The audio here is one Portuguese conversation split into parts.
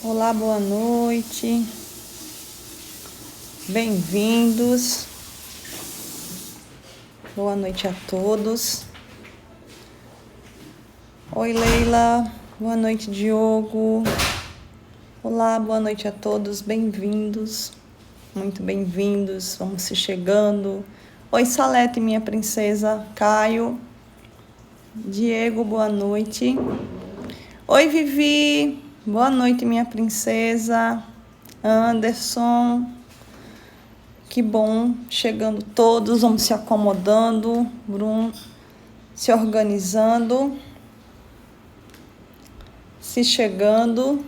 Olá, boa noite. Bem-vindos. Boa noite a todos. Oi, Leila. Boa noite, Diogo. Olá, boa noite a todos. Bem-vindos. Muito bem-vindos. Vamos se chegando. Oi, Salete, minha princesa. Caio. Diego, boa noite. Oi, Vivi. Boa noite, minha princesa. Anderson. Que bom. Chegando todos. Vamos se acomodando. Bruno. Se organizando. Se chegando.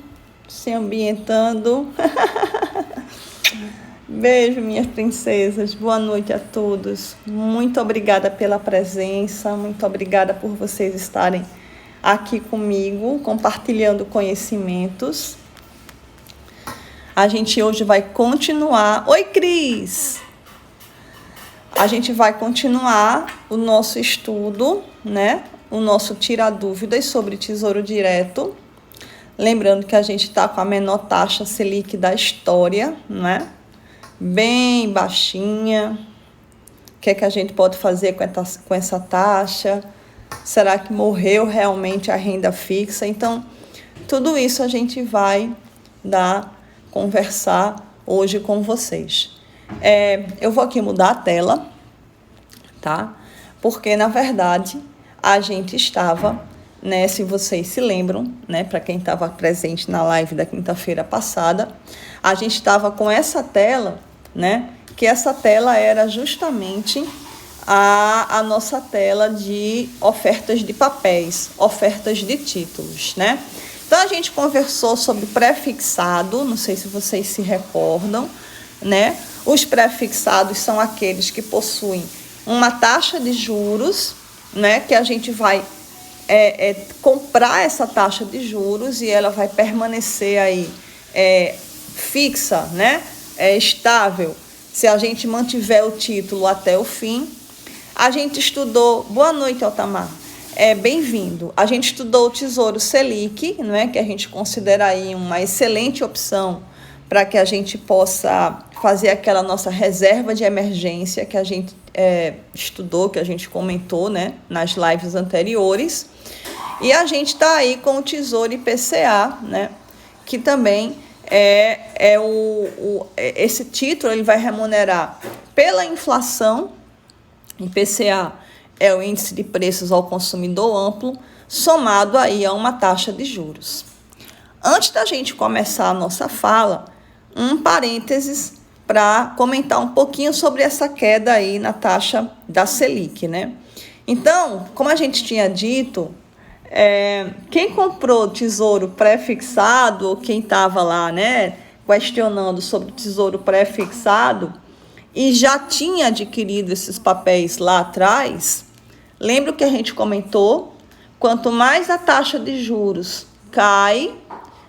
Se ambientando. Beijo, minhas princesas. Boa noite a todos. Muito obrigada pela presença. Muito obrigada por vocês estarem aqui comigo, compartilhando conhecimentos. A gente hoje vai continuar. Oi, Cris! A gente vai continuar o nosso estudo, né? O nosso Tira Dúvidas sobre Tesouro Direto. Lembrando que a gente está com a menor taxa Selic da história, né? Bem baixinha. O que é que a gente pode fazer com essa taxa? Será que morreu realmente a renda fixa? Então, tudo isso a gente vai conversar hoje com vocês. Eu vou aqui mudar a tela, tá? Porque, na verdade, a gente estava, né? Se vocês se lembram, né? Para quem estava presente na live da quinta-feira passada, a gente estava com essa tela, né? Que essa tela era justamente a nossa tela de ofertas de papéis, ofertas de títulos, né? Então, a gente conversou sobre pré-fixado, não sei se vocês se recordam, né? Os pré-fixados são aqueles que possuem uma taxa de juros, né? Que a gente vai comprar essa taxa de juros e ela vai permanecer aí fixa, né? Estável, se a gente mantiver o título até o fim. A gente estudou... Boa noite, Altamar. Bem-vindo. A gente estudou o Tesouro Selic, né, que a gente considera aí uma excelente opção para que a gente possa fazer aquela nossa reserva de emergência que a gente estudou, que a gente comentou, né, nas lives anteriores. E a gente está aí com o Tesouro IPCA, né, que também esse título ele vai remunerar pela inflação. IPCA é o índice de preços ao consumidor amplo, somado aí a uma taxa de juros. Antes da gente começar a nossa fala, um parênteses para comentar um pouquinho sobre essa queda aí na taxa da Selic, né? Então, como a gente tinha dito, quem comprou tesouro pré-fixado, ou quem estava lá, né, questionando sobre o tesouro pré-fixado, e já tinha adquirido esses papéis lá atrás, lembra o que a gente comentou? Quanto mais a taxa de juros cai,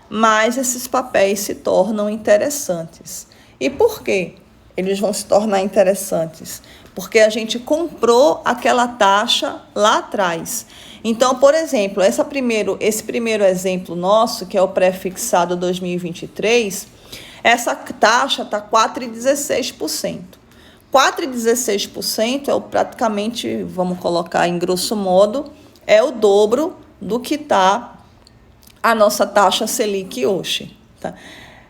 mais esses papéis se tornam interessantes. E por quê? Eles vão se tornar interessantes? Porque a gente comprou aquela taxa lá atrás. Então, por exemplo, esse primeiro exemplo nosso, que é o pré-fixado 2023, essa taxa está 4,16%. 4,16% praticamente, vamos colocar em grosso modo, é o dobro do que está a nossa taxa Selic hoje. Tá?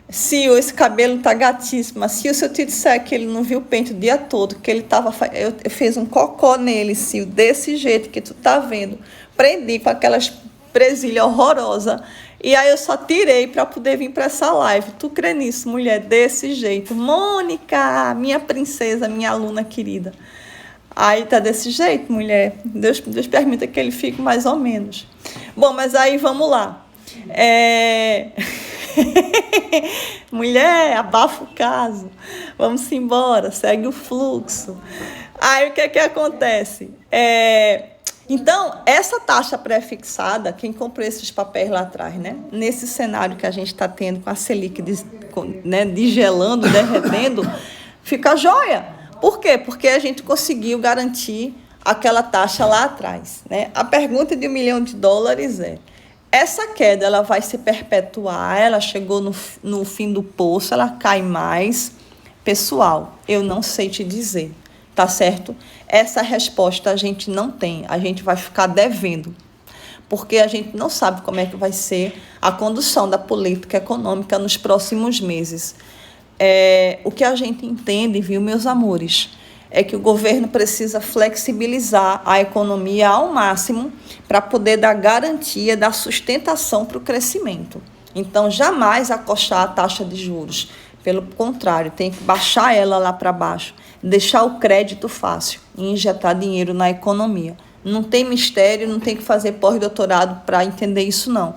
Sil, esse cabelo tá gatíssimo. Sil, se eu te disser que ele não viu o pente o dia todo, que ele tava... Eu fiz um cocô nele, Sil, desse jeito que tu tá vendo. Prendi com aquelas presilhas horrorosas. E aí eu só tirei para poder vir para essa live. Tu crê nisso, mulher? Desse jeito. Mônica, minha princesa, minha aluna querida. Aí tá desse jeito, mulher. Deus permita que ele fique mais ou menos. Bom, mas aí vamos lá. Mulher, abafa o caso. Vamos embora, segue o fluxo. Aí o que é que acontece? Então, essa taxa pré-fixada, quem comprou esses papéis lá atrás, né? Nesse cenário que a gente está tendo com a Selic desgelando, derretendo, fica joia. Por quê? Porque a gente conseguiu garantir aquela taxa lá atrás, né? A pergunta de $1 milhão Essa queda ela vai se perpetuar, ela chegou no fim do poço, ela cai mais. Pessoal, eu não sei te dizer, tá certo? Essa resposta a gente não tem, a gente vai ficar devendo, porque a gente não sabe como é que vai ser a condução da política econômica nos próximos meses. O que a gente entende, viu, meus amores, é que o governo precisa flexibilizar a economia ao máximo para poder dar garantia da sustentação para o crescimento. Então, jamais acostar a taxa de juros. Pelo contrário, tem que baixar ela lá para baixo, deixar o crédito fácil e injetar dinheiro na economia. Não tem mistério, não tem que fazer pós-doutorado para entender isso, não.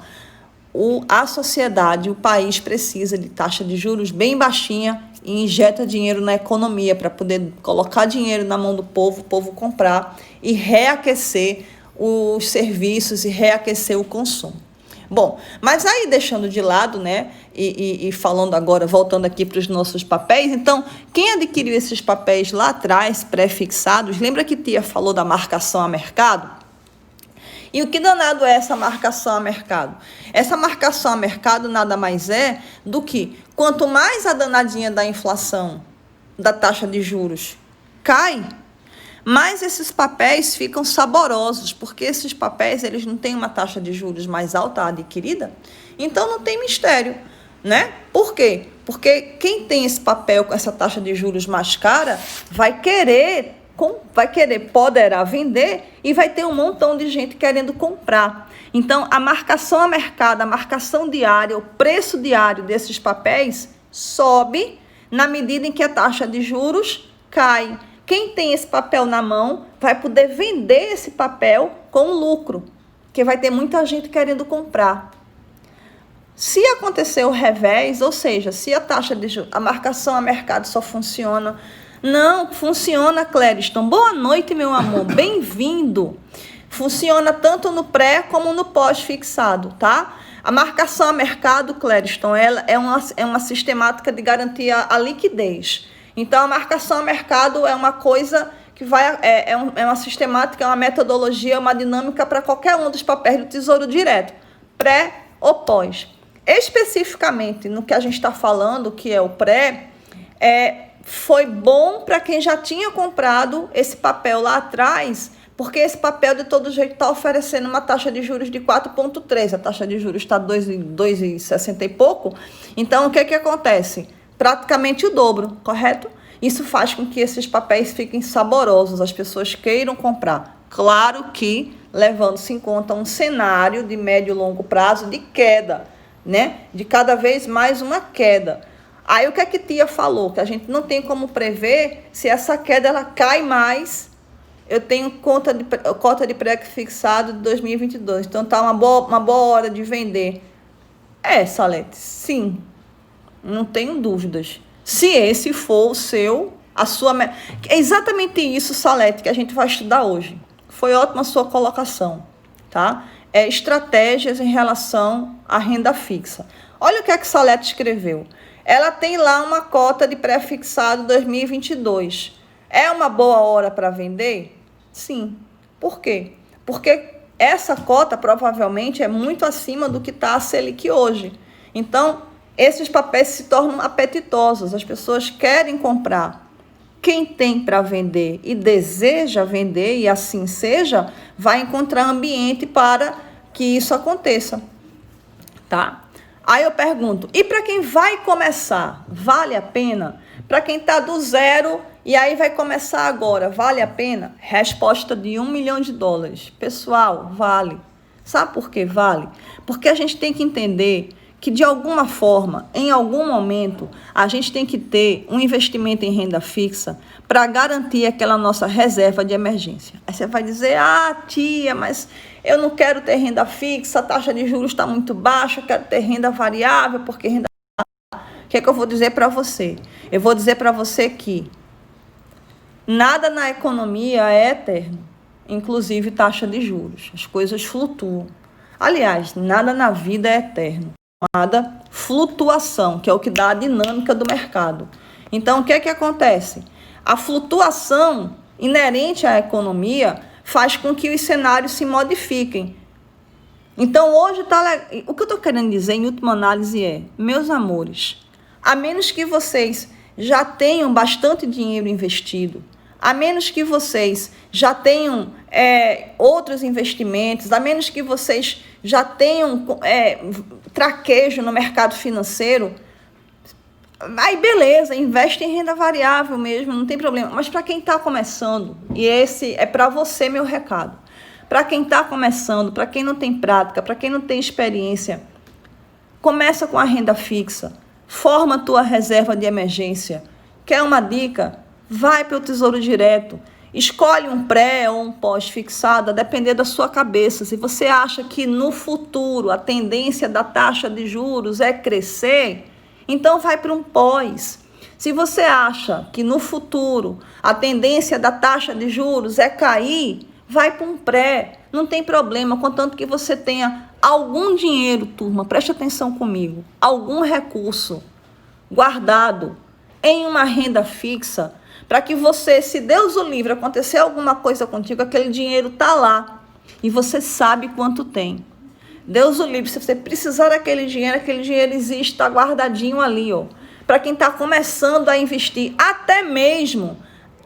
A sociedade, o país precisa de taxa de juros bem baixinha e injeta dinheiro na economia para poder colocar dinheiro na mão do povo, o povo comprar e reaquecer os serviços e reaquecer o consumo. Bom, mas aí deixando de lado, né, e falando agora, voltando aqui para os nossos papéis, então, quem adquiriu esses papéis lá atrás, pré-fixados, lembra que tia falou da marcação a mercado? E o que danado é essa marcação a mercado? Essa marcação a mercado nada mais é do que, quanto mais a danadinha da inflação, da taxa de juros, cai, mais esses papéis ficam saborosos, porque esses papéis eles não têm uma taxa de juros mais alta adquirida, então não tem mistério, né? Por quê? Porque quem tem esse papel com essa taxa de juros mais cara vai querer poderá vender e vai ter um montão de gente querendo comprar. Então, a marcação a mercado, a marcação diária, o preço diário desses papéis sobe na medida em que a taxa de juros cai. Quem tem esse papel na mão vai poder vender esse papel com lucro, porque vai ter muita gente querendo comprar. Se acontecer o revés, ou seja, se a taxa de juros, a marcação a mercado só funciona... Não, funciona, Clériston. Boa noite, meu amor. Bem-vindo. Funciona tanto no pré como no pós-fixado, tá? A marcação a mercado, Clériston, ela é uma sistemática de garantir a liquidez. Então, a marcação a mercado é uma coisa que é uma sistemática, é uma metodologia, uma dinâmica para qualquer um dos papéis do Tesouro Direto, pré ou pós. Especificamente no que a gente está falando, que é o pré, foi bom para quem já tinha comprado esse papel lá atrás, porque esse papel, de todo jeito, está oferecendo uma taxa de juros de 4,3. A taxa de juros está 2,60 e pouco. Então, o que acontece? Praticamente o dobro, correto? Isso faz com que esses papéis fiquem saborosos, as pessoas queiram comprar. Claro que levando-se em conta um cenário de médio e longo prazo de queda, né? De cada vez mais uma queda. Aí o que a tia falou? Que a gente não tem como prever se essa queda ela cai mais. Eu tenho cota de pré-fixado de 2022, então tá uma boa hora de vender. Salete, sim, não tenho dúvidas. Se esse for a sua... É exatamente isso, Salete, que a gente vai estudar hoje. Foi ótima a sua colocação, tá? Estratégias em relação à renda fixa. Olha o que a Salete escreveu. Ela tem lá uma cota de pré-fixado 2022. É uma boa hora para vender? Sim. Por quê? Porque essa cota provavelmente é muito acima do que está a Selic hoje. Então, esses papéis se tornam apetitosos. As pessoas querem comprar. Quem tem para vender e deseja vender, e assim seja, vai encontrar ambiente para que isso aconteça. Tá? Aí eu pergunto, e para quem vai começar, vale a pena? Para quem está do zero e aí vai começar agora, vale a pena? Resposta de $1 milhão. Pessoal, vale. Sabe por que vale? Porque a gente tem que entender que, de alguma forma, em algum momento, a gente tem que ter um investimento em renda fixa para garantir aquela nossa reserva de emergência. Aí você vai dizer, tia, mas eu não quero ter renda fixa, a taxa de juros está muito baixa, eu quero ter renda variável, porque renda... O que é que eu vou dizer para você? Eu vou dizer para você que nada na economia é eterno, inclusive taxa de juros. As coisas flutuam. Aliás, nada na vida é eterno. Chamada flutuação, que é o que dá a dinâmica do mercado. Então, o que é que acontece? A flutuação inerente à economia faz com que os cenários se modifiquem. Então, hoje o que eu estou querendo dizer, em última análise, é, meus amores, a menos que vocês já tenham bastante dinheiro investido, a menos que vocês já tenham outros investimentos, a menos que vocês já tenham traquejo no mercado financeiro, aí beleza, investe em renda variável mesmo, não tem problema. Mas para quem está começando, e esse é para você meu recado, para quem está começando, para quem não tem prática, para quem não tem experiência, começa com a renda fixa, forma a tua reserva de emergência. Quer uma dica? Vai para o Tesouro Direto. Escolhe um pré ou um pós-fixado, a depender da sua cabeça. Se você acha que no futuro a tendência da taxa de juros é crescer, então vai para um pós. Se você acha que no futuro a tendência da taxa de juros é cair, vai para um pré. Não tem problema, contanto que você tenha algum dinheiro, turma, preste atenção comigo, algum recurso guardado em uma renda fixa, para que você, se Deus o livre, acontecer alguma coisa contigo, aquele dinheiro está lá e você sabe quanto tem. Deus o livre, se você precisar daquele dinheiro existe, está guardadinho ali, ó. Para quem está começando a investir, até mesmo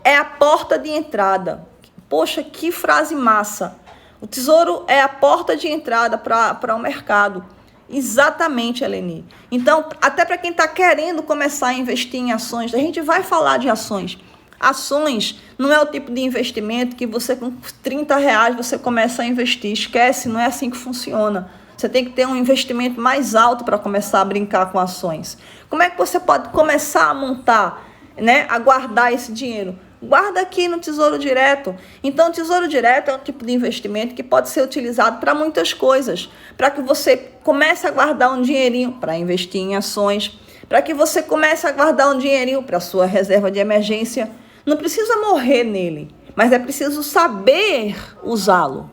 é a porta de entrada. Poxa, que frase massa. O tesouro é a porta de entrada para o mercado. Exatamente, Eleni. Então, até para quem está querendo começar a investir em ações, a gente vai falar de ações. Ações não é o tipo de investimento que você com R$30 você começa a investir. Esquece, não é assim que funciona. Você tem que ter um investimento mais alto para começar a brincar com ações. Como é que você pode começar a montar, né, a guardar esse dinheiro? Guarda aqui no Tesouro Direto. Então, o Tesouro Direto é um tipo de investimento que pode ser utilizado para muitas coisas. Para que você comece a guardar um dinheirinho para investir em ações. Para que você comece a guardar um dinheirinho para a sua reserva de emergência. Não precisa morrer nele, mas é preciso saber usá-lo.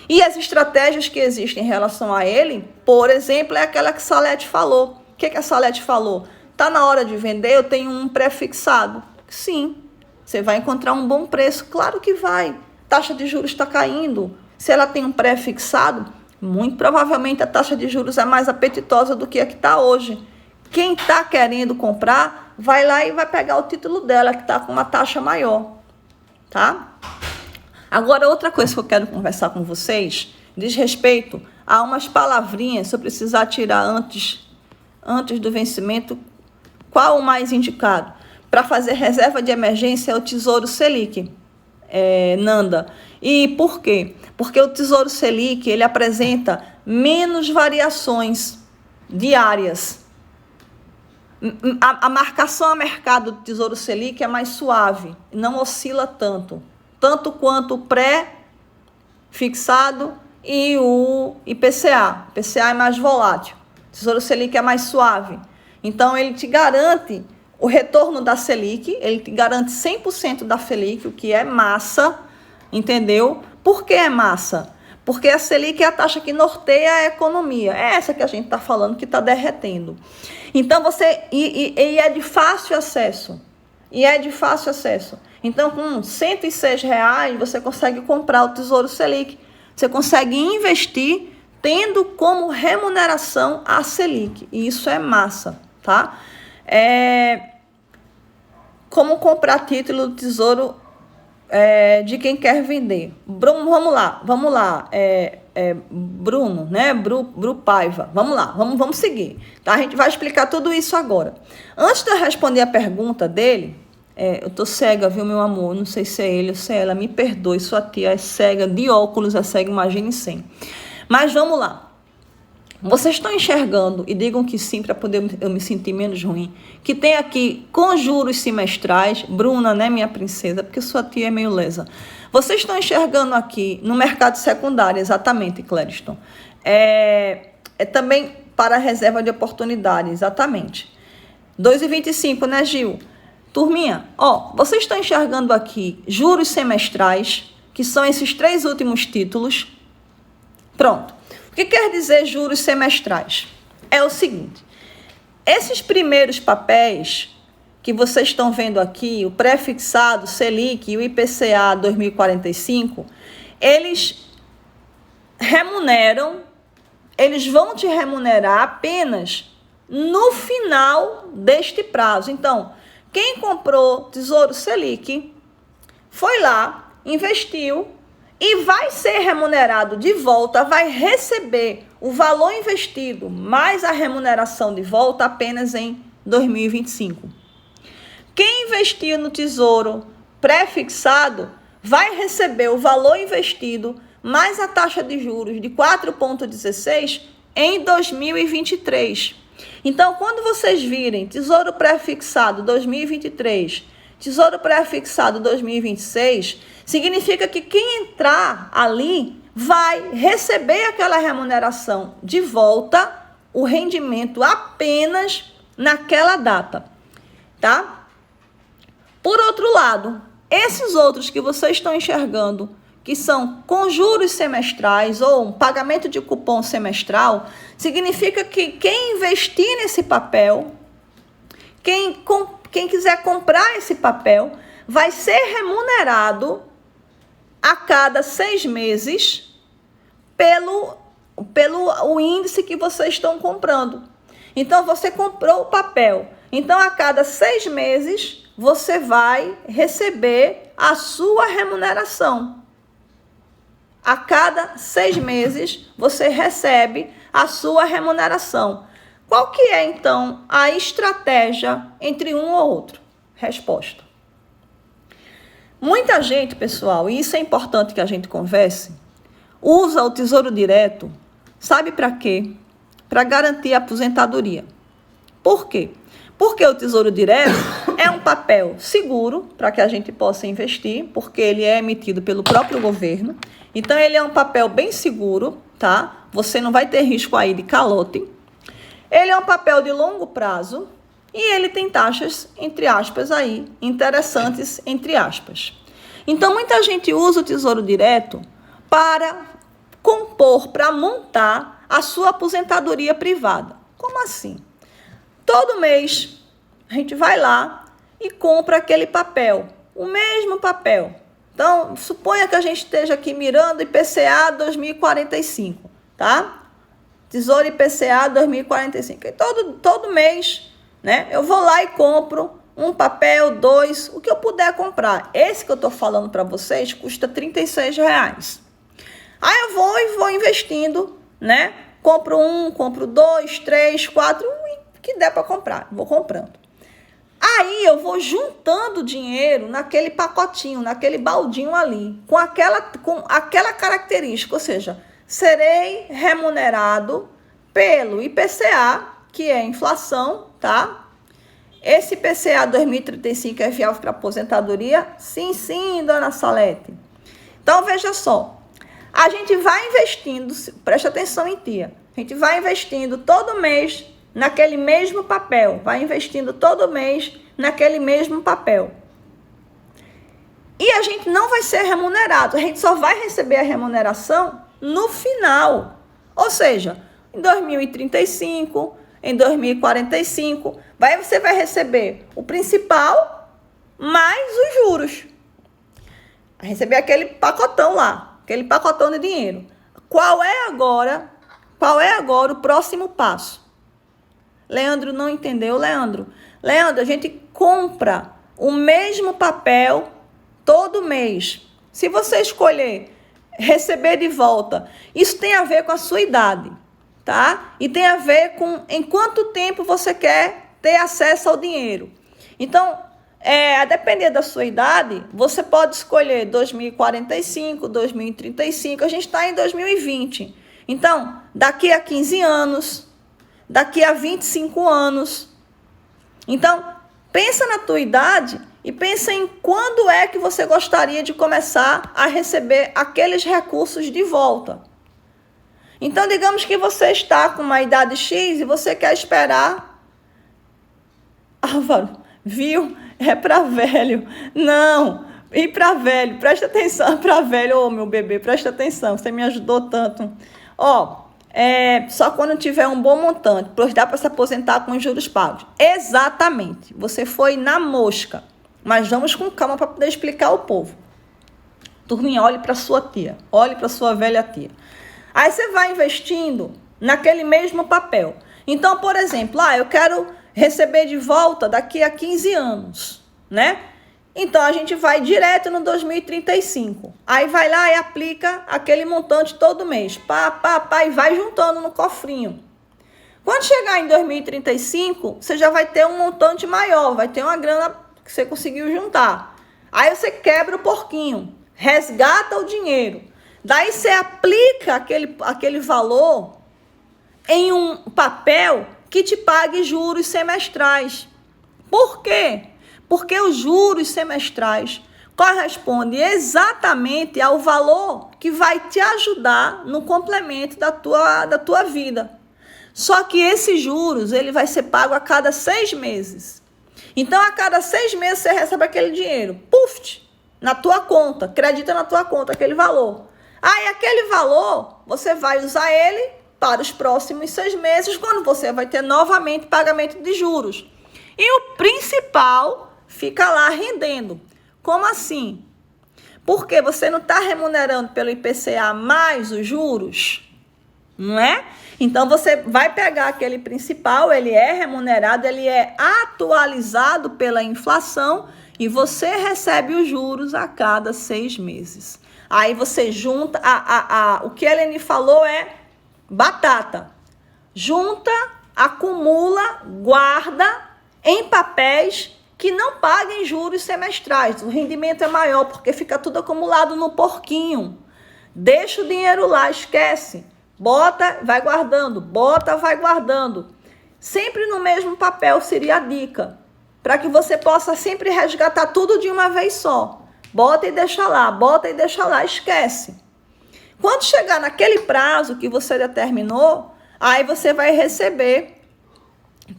E as estratégias que existem em relação a ele, por exemplo, é aquela que Salete falou. O que a Salete falou? Está na hora de vender, eu tenho um pré-fixado. Sim, você vai encontrar um bom preço. Claro que vai. Taxa de juros está caindo. Se ela tem um pré-fixado, muito provavelmente a taxa de juros é mais apetitosa do que a que está hoje. Quem está querendo comprar, vai lá e vai pegar o título dela, que está com uma taxa maior, tá? Agora, outra coisa que eu quero conversar com vocês diz respeito a umas palavrinhas, se eu precisar tirar antes do vencimento, qual o mais indicado? Para fazer reserva de emergência é o Tesouro Selic, Nanda. E por quê? Porque o Tesouro Selic, ele apresenta menos variações diárias. A marcação a mercado do Tesouro Selic é mais suave, não oscila tanto quanto o pré-fixado e o IPCA. O IPCA é mais volátil, o Tesouro Selic é mais suave. Então, ele te garante o retorno da Selic, ele te garante 100% da Selic, o que é massa, entendeu? Por que é massa? Porque a Selic é a taxa que norteia a economia. É essa que a gente está falando, que está derretendo. Então, e é de fácil acesso. Então, com R$106, você consegue comprar o Tesouro Selic. Você consegue investir tendo como remuneração a Selic. E isso é massa, tá? Como comprar título do Tesouro de quem quer vender. Bruno, vamos lá. Bruno, né? Bru Paiva. Vamos lá, vamos seguir. Tá? A gente vai explicar tudo isso agora. Antes de eu responder a pergunta dele, eu tô cega, viu, meu amor? Não sei se é ele ou se é ela. Me perdoe, sua tia é cega, de óculos é cega, imagine sem. Mas vamos lá. Vocês estão enxergando, e digam que sim, para poder eu me sentir menos ruim, que tem aqui com juros semestrais, Bruna, né, minha princesa, porque sua tia é meio lesa. Vocês estão enxergando aqui no mercado secundário, exatamente, Clériston. Também para a reserva de oportunidade, exatamente. 2,25, né, Gil? Turminha, vocês estão enxergando aqui juros semestrais, que são esses 3 últimos títulos. Pronto. O que quer dizer juros semestrais? É o seguinte, esses primeiros papéis que vocês estão vendo aqui, o pré-fixado, Selic e o IPCA 2045, eles remuneram, eles vão te remunerar apenas no final deste prazo. Então, quem comprou Tesouro Selic foi lá, investiu e vai ser remunerado de volta, vai receber o valor investido mais a remuneração de volta apenas em 2025. Quem investiu no Tesouro pré-fixado vai receber o valor investido mais a taxa de juros de 4,16 em 2023. Então, quando vocês virem Tesouro pré-fixado 2023, Tesouro pré-fixado 2026, significa que quem entrar ali vai receber aquela remuneração de volta, o rendimento apenas naquela data, tá? Por outro lado, esses outros que vocês estão enxergando, que são com juros semestrais ou um pagamento de cupom semestral, significa que quem investir nesse papel, quem quiser comprar esse papel, vai ser remunerado a cada 6 meses pelo o índice que vocês estão comprando. Então, você comprou o papel. Então, a cada 6 meses, você vai receber a sua remuneração. A cada 6 meses, você recebe a sua remuneração. Qual que é, então, a estratégia entre um ou outro? Resposta. Muita gente, pessoal, e isso é importante que a gente converse, usa o Tesouro Direto, sabe para quê? Para garantir a aposentadoria. Por quê? Porque o Tesouro Direto é um papel seguro para que a gente possa investir, porque ele é emitido pelo próprio governo. Então, ele é um papel bem seguro, tá? Você não vai ter risco aí de calote. Ele é um papel de longo prazo e ele tem taxas, entre aspas, aí, interessantes, entre aspas. Então, muita gente usa o Tesouro Direto para compor, para montar a sua aposentadoria privada. Como assim? Todo mês, a gente vai lá e compra aquele papel, o mesmo papel. Então, suponha que a gente esteja aqui mirando IPCA 2045, tá? Tesouro IPCA 2045. E todo mês, né, eu vou lá e compro um papel, 2, o que eu puder comprar. Esse que eu estou falando para vocês custa R$36. Aí eu vou investindo, né? Compro 1, compro 2, 3, 4, que der para comprar. Vou comprando. Aí eu vou juntando dinheiro naquele pacotinho, naquele baldinho ali, com aquela característica, ou seja, serei remunerado pelo IPCA, que é inflação, tá? Esse IPCA 2035 é viável para aposentadoria? Sim, sim, dona Salete. Então, veja só. A gente vai investindo, presta atenção em tia, a gente vai investindo todo mês naquele mesmo papel, vai investindo todo mês naquele mesmo papel. E a gente não vai ser remunerado, a gente só vai receber a remuneração no final. Ou seja, em 2035, em 2045, você vai receber o principal mais os juros. Vai receber aquele pacotão lá, aquele pacotão de dinheiro. Qual é agora o próximo passo? Leandro não entendeu, Leandro. Leandro, a gente compra o mesmo papel todo mês. Se você escolher receber de volta, isso tem a ver com a sua idade, tá? E tem a ver com em quanto tempo você quer ter acesso ao dinheiro. Então, a depender da sua idade, você pode escolher 2045, 2035, a gente está em 2020. Então, daqui a 15 anos, daqui a 25 anos. Então, pensa na tua idade e pensa em quando é que você gostaria de começar a receber aqueles recursos de volta. Então, digamos que você está com uma idade X e você quer esperar. Álvaro, viu? É para velho. Não, e para velho, presta atenção, para velho, ô meu bebê, presta atenção, você me ajudou tanto. Só quando tiver um bom montante, pois dá para se aposentar com os juros pagos. Exatamente, você foi na mosca, mas vamos com calma para poder explicar ao povo. Turminha, olhe para sua tia, olhe para sua velha tia. Aí você vai investindo naquele mesmo papel. Então, por exemplo, eu quero receber de volta daqui a 15 anos, né? Então, a gente vai direto no 2035. Aí vai lá e aplica aquele montante todo mês. E vai juntando no cofrinho. Quando chegar em 2035, você já vai ter um montante maior, vai ter uma grana que você conseguiu juntar. Aí você quebra o porquinho, resgata o dinheiro. Daí você aplica aquele valor em um papel que te pague juros semestrais. Por quê? Porque os juros semestrais correspondem exatamente ao valor que vai te ajudar no complemento da tua vida. Só que esses juros, ele vai ser pago a cada 6 meses. Então, a cada 6 meses, você recebe aquele dinheiro. Na tua conta. Acredita na tua conta aquele valor. Aí, aquele valor, você vai usar ele para os próximos 6 meses, quando você vai ter novamente pagamento de juros. E o principal fica lá rendendo. Como assim? Porque você não está remunerando pelo IPCA mais os juros, não é? Então, você vai pegar aquele principal, ele é remunerado, ele é atualizado pela inflação e você recebe os juros a cada 6 meses. Aí você junta, o que a Helene falou é batata. Junta, acumula, guarda em papéis que não paguem juros semestrais. O rendimento é maior porque fica tudo acumulado no porquinho. Deixa o dinheiro lá, esquece. Bota, vai guardando, bota, vai guardando. Sempre no mesmo papel seria a dica, para que você possa sempre resgatar tudo de uma vez só. Bota e deixa lá, esquece. Quando chegar naquele prazo que você determinou, aí você vai receber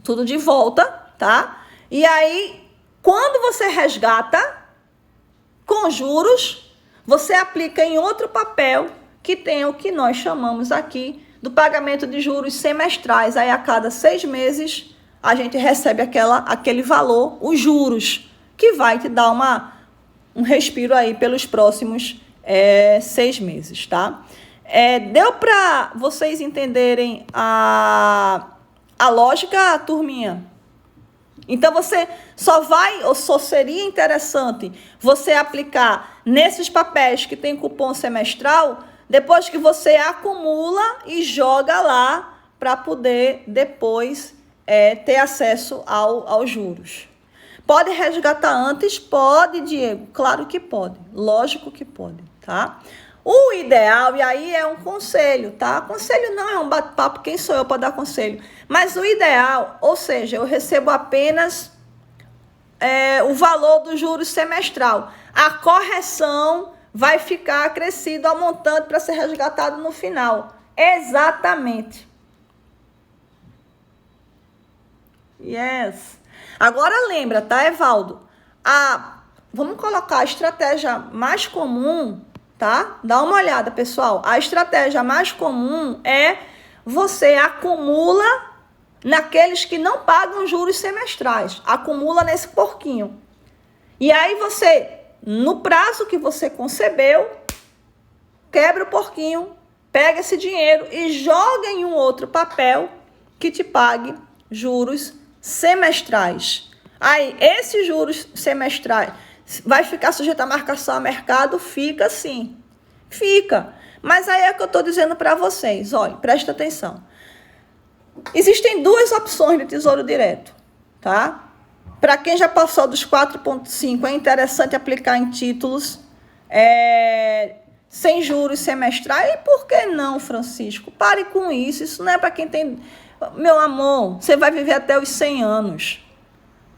tudo de volta, tá? E aí, quando você resgata com juros, você aplica em outro papel que tem o que nós chamamos aqui do pagamento de juros semestrais. Aí, a cada 6 meses, a gente recebe aquele valor, os juros, que vai te dar um respiro aí pelos próximos 6 meses, tá? Deu para vocês entenderem a lógica, turminha? Então, você só seria interessante você aplicar nesses papéis que tem cupom semestral depois que você acumula e joga lá para poder depois ter acesso aos juros. Pode resgatar antes? Pode, Diego. Claro que pode. Lógico que pode, tá? O ideal, e aí é um conselho, tá? Conselho não é um bate-papo, quem sou eu para dar conselho? Mas o ideal, ou seja, eu recebo apenas o valor do juros semestral. A correção vai ficar acrescido ao montante para ser resgatado no final. Exatamente. Yes. Agora lembra, tá, Evaldo? Vamos colocar a estratégia mais comum, tá? Dá uma olhada, pessoal. A estratégia mais comum é você acumula naqueles que não pagam juros semestrais. Acumula nesse porquinho. E aí você, no prazo que você concebeu, quebra o porquinho, pega esse dinheiro e joga em um outro papel que te pague juros semestrais. Aí, esses juros semestrais vai ficar sujeito à marcação a mercado? Fica sim. Fica. Mas aí é que eu estou dizendo para vocês. Olha, presta atenção. Existem 2 opções de tesouro direto, tá? Para quem já passou dos 4,5, é interessante aplicar em títulos sem juros semestrais. E por que não, Francisco? Pare com isso. Isso não é para quem tem... Meu amor, você vai viver até os 100 anos.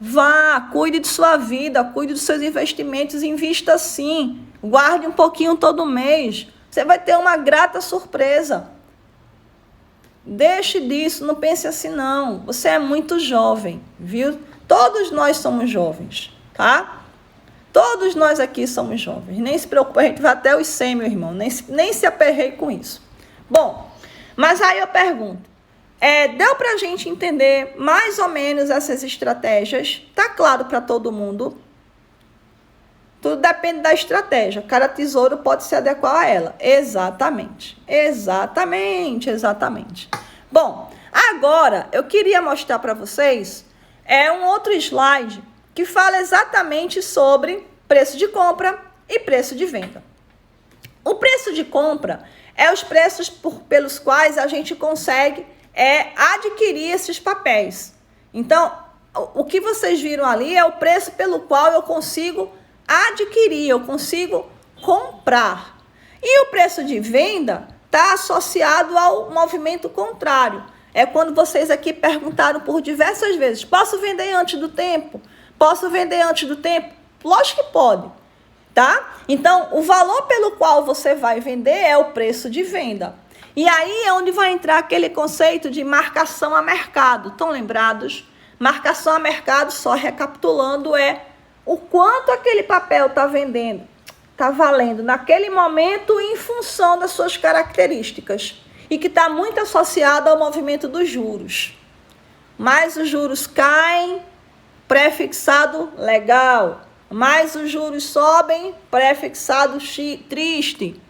Vá, cuide de sua vida, cuide dos seus investimentos, invista sim. Guarde um pouquinho todo mês. Você vai ter uma grata surpresa. Deixe disso, não pense assim não. Você é muito jovem, viu? Todos nós somos jovens, tá? Todos nós aqui somos jovens. Nem se preocupe, a gente vai até os 100, meu irmão. Nem se aperreie com isso. Bom, mas aí eu pergunto. Deu para a gente entender mais ou menos essas estratégias? Tá claro para todo mundo? Tudo depende da estratégia. Cada tesouro pode se adequar a ela. Exatamente. Bom, agora eu queria mostrar para vocês um outro slide que fala exatamente sobre preço de compra e preço de venda. O preço de compra é os preços pelos quais a gente consegue adquirir esses papéis. Então, o que vocês viram ali é o preço pelo qual eu consigo adquirir, eu consigo comprar. E o preço de venda está associado ao movimento contrário. É quando vocês aqui perguntaram por diversas vezes, posso vender antes do tempo? Posso vender antes do tempo? Lógico que pode, tá? Então, o valor pelo qual você vai vender é o preço de venda. E aí é onde vai entrar aquele conceito de marcação a mercado. Estão lembrados? Marcação a mercado, só recapitulando, é o quanto aquele papel está vendendo, está valendo naquele momento em função das suas características e que está muito associado ao movimento dos juros. Mais os juros caem, pré-fixado legal. Mais os juros sobem, pré-fixado triste.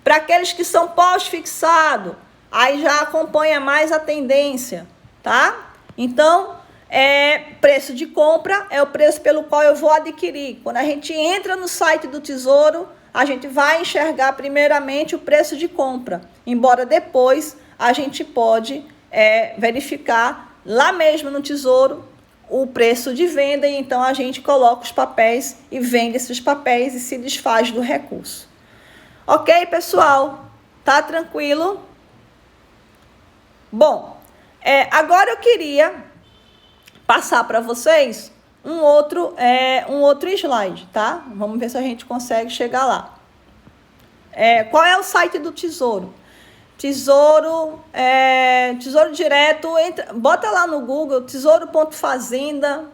Para aqueles que são pós-fixado, aí já acompanha mais a tendência, tá? Então, preço de compra é o preço pelo qual eu vou adquirir. Quando a gente entra no site do Tesouro, a gente vai enxergar primeiramente o preço de compra, embora depois a gente pode verificar lá mesmo no Tesouro o preço de venda, e então a gente coloca os papéis e vende esses papéis e se desfaz do recurso. Ok, pessoal? Tá tranquilo? Bom, agora eu queria passar para vocês um outro slide, tá? Vamos ver se a gente consegue chegar lá. Qual é o site do Tesouro? Tesouro Direto, bota lá no Google, tesouro.fazenda.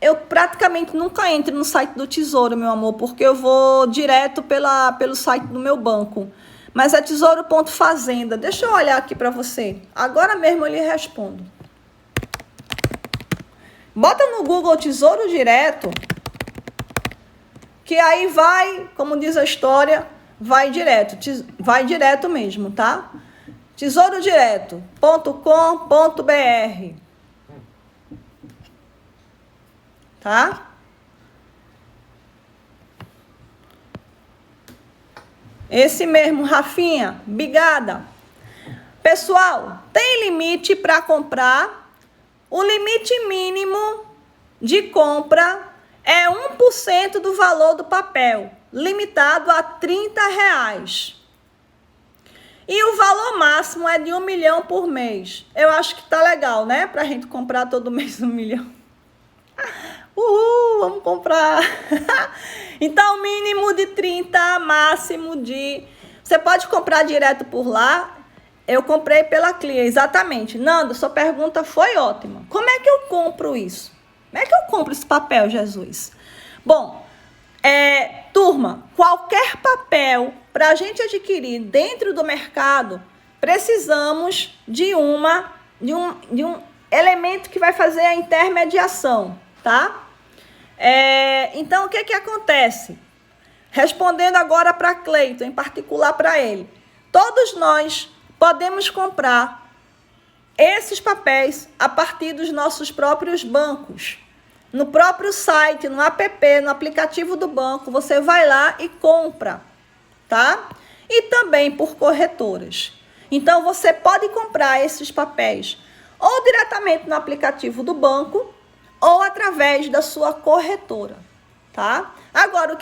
Eu praticamente nunca entro no site do Tesouro, meu amor, porque eu vou direto pelo site do meu banco. Mas é tesouro.fazenda. Deixa eu olhar aqui para você. Agora mesmo eu lhe respondo. Bota no Google Tesouro Direto, que aí vai, como diz a história, vai direto mesmo, tá? tesourodireto.com.br, tá? Esse mesmo, Rafinha, obrigada. Pessoal, tem limite para comprar. O limite mínimo de compra é 1% do valor do papel, limitado a R$30. E o valor máximo é de 1 milhão por mês. Eu acho que tá legal, né? Pra gente comprar todo mês 1 milhão. Uhul, vamos comprar. Então, mínimo de 30, máximo de... Você pode comprar direto por lá. Eu comprei pela Clear, exatamente. Nando, sua pergunta foi ótima. Como é que eu compro isso? Como é que eu compro esse papel, Jesus? Bom, turma, qualquer papel para a gente adquirir dentro do mercado, precisamos de um elemento que vai fazer a intermediação, tá? Então, o que que acontece? Respondendo agora para Cleiton, em particular para ele. Todos nós podemos comprar esses papéis a partir dos nossos próprios bancos. No próprio site, no app, no aplicativo do banco, você vai lá e compra, tá? E também por corretoras. Então, você pode comprar esses papéis ou diretamente no aplicativo do banco ou através da sua corretora, tá? Agora,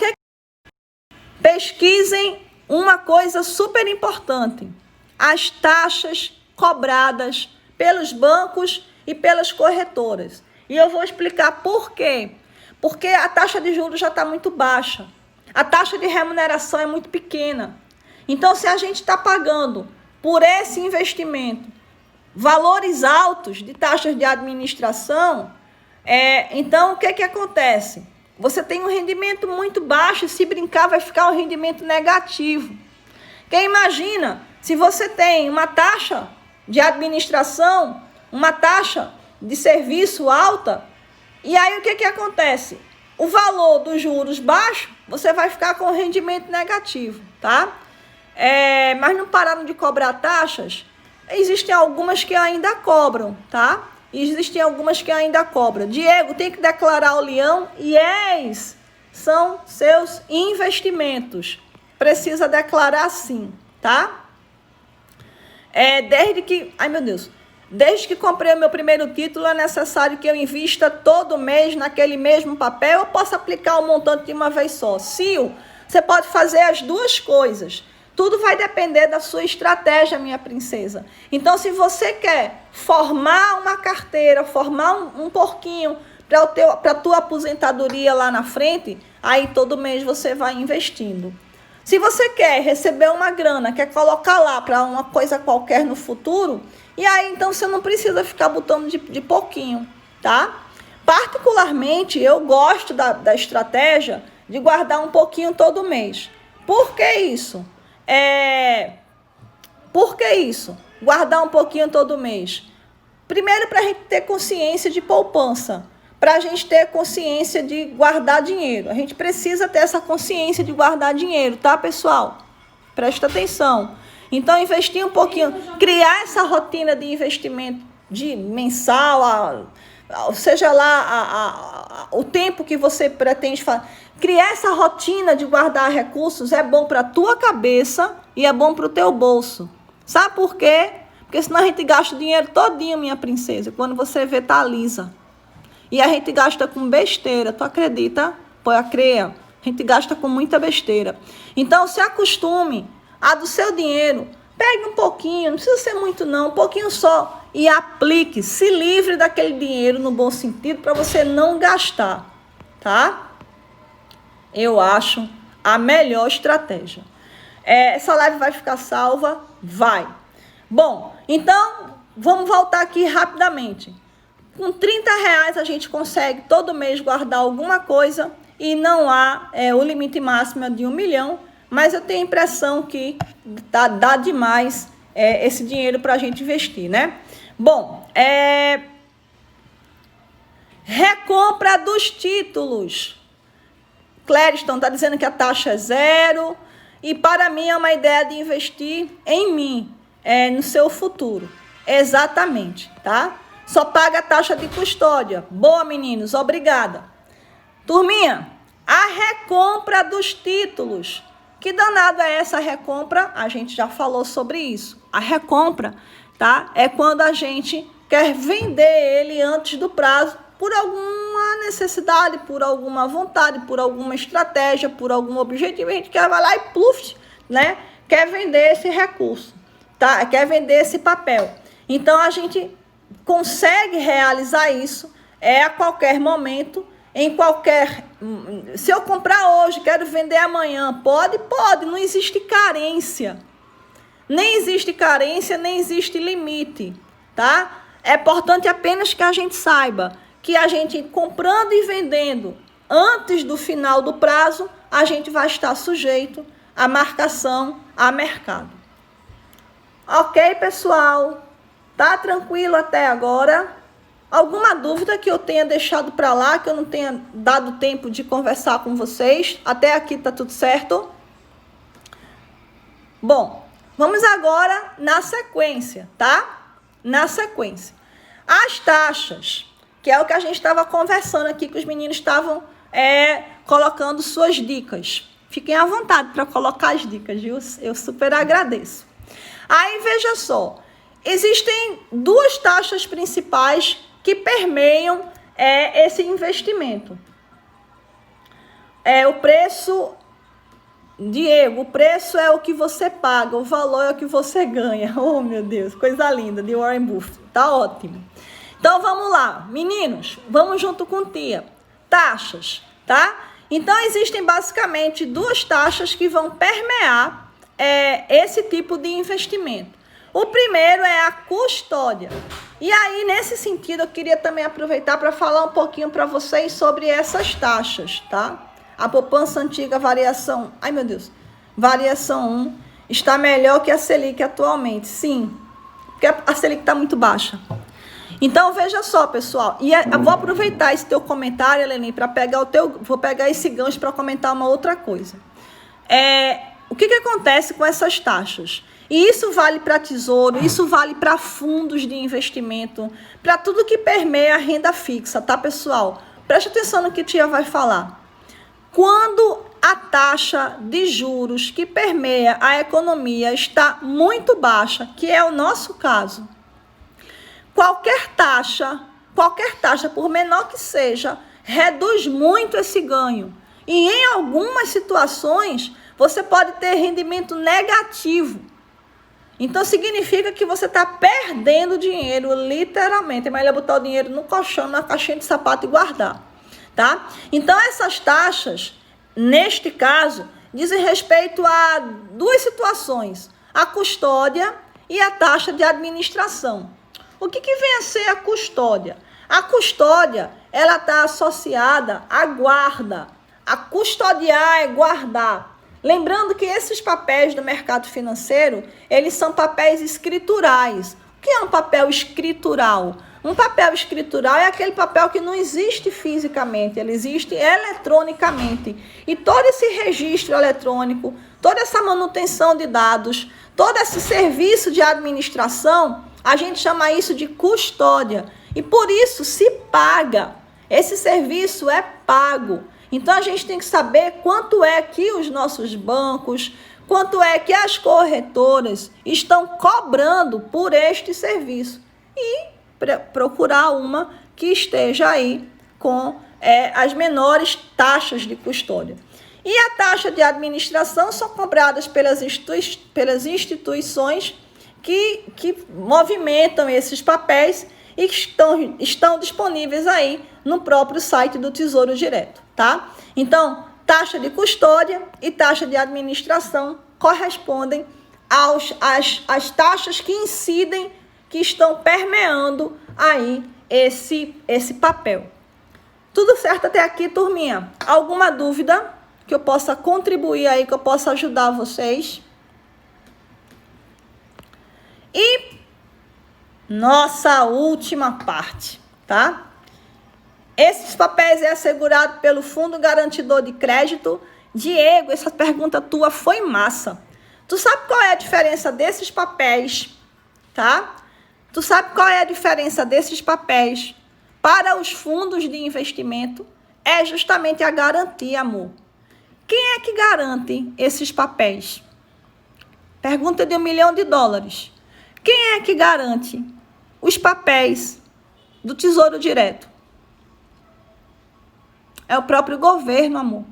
pesquisem uma coisa super importante. As taxas cobradas pelos bancos e pelas corretoras. E eu vou explicar por quê. Porque a taxa de juros já está muito baixa. A taxa de remuneração é muito pequena. Então, se a gente está pagando por esse investimento valores altos de taxas de administração, então o que que acontece? Você tem um rendimento muito baixo e se brincar vai ficar um rendimento negativo. Quem imagina se você tem uma taxa de administração, uma taxa de serviço alta, e aí o que que acontece? o valor dos juros baixo, você vai ficar com rendimento negativo, tá? Mas não pararam de cobrar taxas? Existem algumas que ainda cobram, tá? Existem algumas que ainda cobram. Diego, tem que declarar o leão? Yes! São seus investimentos. Precisa declarar sim, tá? Desde que comprei o meu primeiro título, é necessário que eu invista todo mês naquele mesmo papel, eu posso aplicar o montante de uma vez só. Sil, você pode fazer as duas coisas. Tudo vai depender da sua estratégia, minha princesa. Então, se você quer formar uma carteira, formar um porquinho para a tua aposentadoria lá na frente, aí todo mês você vai investindo. Se você quer receber uma grana, quer colocar lá para uma coisa qualquer no futuro, e aí então você não precisa ficar botando de pouquinho, tá? Particularmente, eu gosto da estratégia de guardar um pouquinho todo mês. Por que isso? Por que isso? Guardar um pouquinho todo mês. Primeiro, para a gente ter consciência de poupança. Para a gente ter consciência de guardar dinheiro. A gente precisa ter essa consciência de guardar dinheiro, tá, pessoal? Presta atenção. Então, investir um pouquinho, criar essa rotina de investimento de mensal, seja lá o tempo que você pretende fazer. Criar essa rotina de guardar recursos é bom para a tua cabeça e é bom para o teu bolso. Sabe por quê? Porque senão a gente gasta o dinheiro todinho, minha princesa. Quando você vê, tá lisa. E a gente gasta com besteira. Tu acredita? Pô, creia. A gente gasta com muita besteira. Então, se acostume a do seu dinheiro. Pegue um pouquinho, não precisa ser muito não, um pouquinho só. E aplique, se livre daquele dinheiro no bom sentido para você não gastar, tá? Eu acho a melhor estratégia. Essa live vai ficar salva? Vai. Bom, então, vamos voltar aqui rapidamente. Com R$30 a gente consegue todo mês guardar alguma coisa e não há o limite máximo de 1 milhão, mas eu tenho a impressão que dá demais esse dinheiro para a gente investir, né? Bom, recompra dos títulos. Clériston está dizendo que a taxa é 0 e para mim é uma ideia de investir em mim, no seu futuro. Exatamente, tá? Só paga a taxa de custódia. Boa, meninos, obrigada. Turminha, a recompra dos títulos. Que danado é essa recompra? A gente já falou sobre isso. A recompra, tá? É quando a gente quer vender ele antes do prazo por alguma necessidade, por alguma vontade, por alguma estratégia, por algum objetivo. A gente quer vai lá e pluf, né? Quer vender esse recurso, tá? Quer vender esse papel. Então, a gente consegue realizar isso a qualquer momento, em qualquer... Se eu comprar hoje, quero vender amanhã, pode? Pode, não existe carência. Nem existe carência, nem existe limite, tá? É importante apenas que a gente saiba que a gente comprando e vendendo antes do final do prazo, a gente vai estar sujeito à marcação a mercado. Ok, pessoal? Tá tranquilo até agora? Alguma dúvida que eu tenha deixado para lá, que eu não tenha dado tempo de conversar com vocês? Até aqui tá tudo certo? Bom, vamos agora na sequência, tá? Na sequência. As taxas, que é o que a gente estava conversando aqui, que os meninos estavam colocando suas dicas. Fiquem à vontade para colocar as dicas, viu? Eu super agradeço. Aí, veja só. Existem duas taxas principais que permeiam esse investimento. O preço, Diego, o preço é o que você paga, o valor é o que você ganha. Oh, meu Deus, coisa linda, de Warren Buffett. Tá ótimo. Então, vamos lá. Meninos, vamos junto com tia. Taxas, tá? Então, existem basicamente duas taxas que vão permear esse tipo de investimento. O primeiro é a custódia. E aí, nesse sentido, eu queria também aproveitar para falar um pouquinho para vocês sobre essas taxas, tá? A poupança antiga, variação... Ai, meu Deus. Variação 1 está melhor que a Selic atualmente. Sim, porque a Selic está muito baixa. Então, veja só, pessoal, eu vou aproveitar esse teu comentário, Helene, para pegar vou pegar esse gancho para comentar uma outra coisa. O que acontece com essas taxas? E isso vale para tesouro, isso vale para fundos de investimento, para tudo que permeia a renda fixa, tá, pessoal? Preste atenção no que a tia vai falar. Quando a taxa de juros que permeia a economia está muito baixa, que é o nosso caso, qualquer taxa, por menor que seja, reduz muito esse ganho. E em algumas situações, você pode ter rendimento negativo. Então, significa que você está perdendo dinheiro, literalmente. É melhor botar o dinheiro no colchão, na caixinha de sapato e guardar, tá? Então, essas taxas, neste caso, dizem respeito a duas situações: a custódia e a taxa de administração. O que vem a ser a custódia? A custódia, ela está associada à guarda. A custodiar é guardar. Lembrando que esses papéis do mercado financeiro, eles são papéis escriturais. O que é um papel escritural? Um papel escritural é aquele papel que não existe fisicamente, ele existe eletronicamente. E todo esse registro eletrônico, toda essa manutenção de dados, todo esse serviço de administração, a gente chama isso de custódia. E por isso se paga. Esse serviço é pago. Então, a gente tem que saber quanto é que os nossos bancos, quanto é que as corretoras estão cobrando por este serviço. E procurar uma que esteja aí com as menores taxas de custódia. E a taxa de administração são cobradas pelas instituições que movimentam esses papéis e que estão disponíveis aí no próprio site do Tesouro Direto, tá? Então, taxa de custódia e taxa de administração correspondem às taxas que incidem, que estão permeando aí esse papel. Tudo certo até aqui, turminha? Alguma dúvida que eu possa contribuir aí, que eu possa ajudar vocês? E nossa última parte, tá? Esses papéis é assegurado pelo Fundo Garantidor de Crédito. Diego, essa pergunta tua foi massa. Tu sabe qual é a diferença desses papéis, tá? Tu sabe qual é a diferença desses papéis para os fundos de investimento? É justamente a garantia, amor. Quem é que garante esses papéis? Pergunta de $1 milhão. Quem é que garante os papéis do Tesouro Direto? É o próprio governo, amor.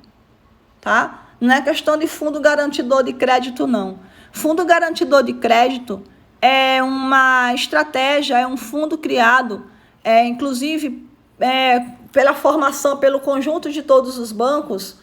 Tá? Não é questão de fundo garantidor de crédito, não. Fundo garantidor de crédito é uma estratégia, é um fundo criado, inclusive pela formação, pelo conjunto de todos os bancos,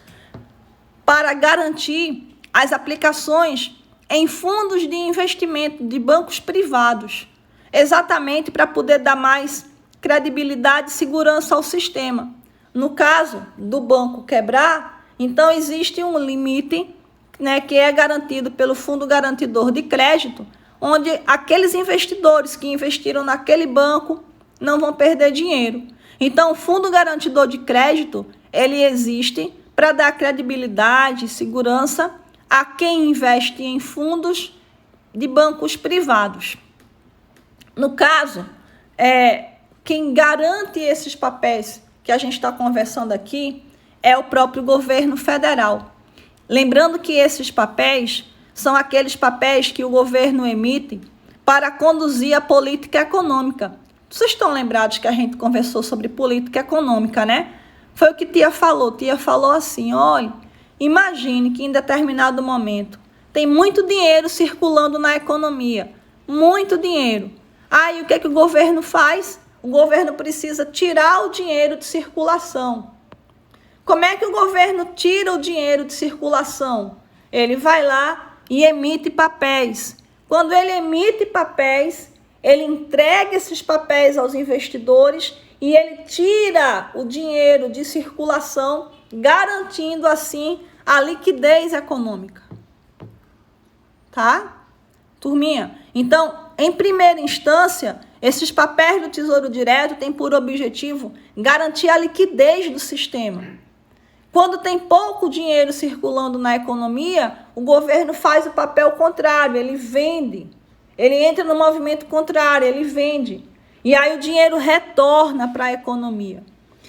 para garantir as aplicações em fundos de investimento de bancos privados, exatamente para poder dar mais credibilidade e segurança ao sistema. No caso do banco quebrar, então existe um limite, né, que é garantido pelo Fundo Garantidor de Crédito, onde aqueles investidores que investiram naquele banco não vão perder dinheiro. Então, o Fundo Garantidor de Crédito, ele existe para dar credibilidade e segurança a quem investe em fundos de bancos privados. No caso, quem garante esses papéis que a gente está conversando aqui é o próprio governo federal. Lembrando que esses papéis são aqueles papéis que o governo emite para conduzir a política econômica. Vocês estão lembrados que a gente conversou sobre política econômica, né? Foi o que Tia falou. Tia falou assim, olha, imagine que em determinado momento tem muito dinheiro circulando na economia, muito dinheiro. Aí o que o governo faz? O governo precisa tirar o dinheiro de circulação. Como é que o governo tira o dinheiro de circulação? Ele vai lá e emite papéis. Quando ele emite papéis, ele entrega esses papéis aos investidores e ele tira o dinheiro de circulação, garantindo assim a liquidez econômica. Tá? Turminha? Então, em primeira instância, Esses papéis do Tesouro Direto têm por objetivo garantir a liquidez do sistema. Quando tem pouco dinheiro circulando na economia, o governo faz o papel contrário, ele vende. Ele entra no movimento contrário, ele vende. E aí o dinheiro retorna para a economia.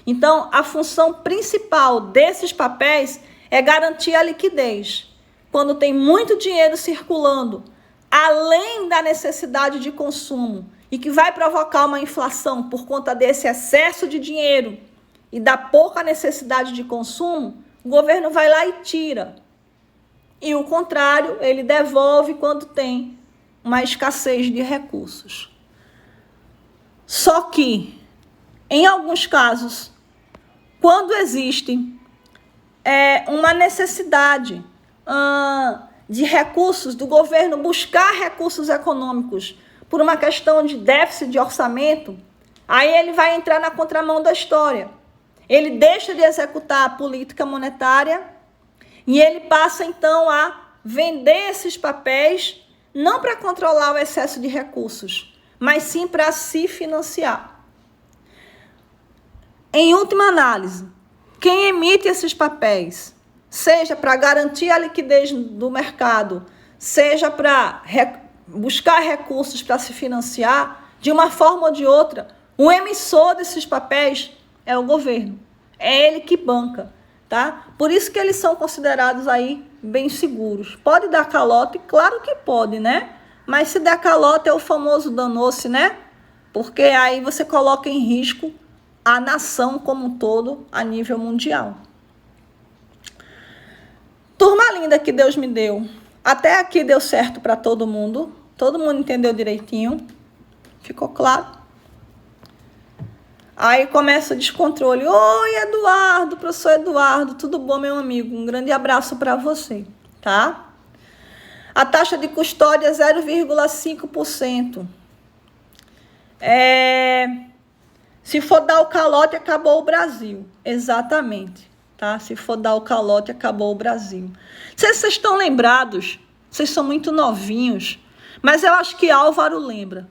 Então, a função principal desses papéis é garantir a liquidez. Quando tem muito dinheiro circulando, além da necessidade de consumo, e que vai provocar uma inflação por conta desse excesso de dinheiro e da pouca necessidade de consumo, o governo vai lá e tira. E o contrário, ele devolve quando tem uma escassez de recursos. Só que, em alguns casos, quando existe uma necessidade de recursos, do governo buscar recursos econômicos por uma questão de déficit de orçamento, aí ele vai entrar na contramão da história. Ele deixa de executar a política monetária e ele passa, então, a vender esses papéis, não para controlar o excesso de recursos, mas sim para se financiar. Em última análise, quem emite esses papéis, seja para garantir a liquidez do mercado, seja para buscar recursos para se financiar, de uma forma ou de outra, o emissor desses papéis é o governo. É ele que banca, tá? Por isso que eles são considerados aí bem seguros. Pode dar calote? Claro que pode, né? Mas se der calote é o famoso danou-se, né? Porque aí você coloca em risco a nação como um todo a nível mundial. Turma linda que Deus me deu. Até aqui deu certo para todo mundo. Todo mundo entendeu direitinho. Ficou claro? Aí começa o descontrole. Oi, Eduardo, professor Eduardo. Tudo bom, meu amigo? Um grande abraço para você, tá? A taxa de custódia é 0,5%. Se for dar o calote, acabou o Brasil. Exatamente. Tá? Se for dar o calote, acabou o Brasil. Vocês estão lembrados? Vocês são muito novinhos. Mas eu acho que Álvaro lembra.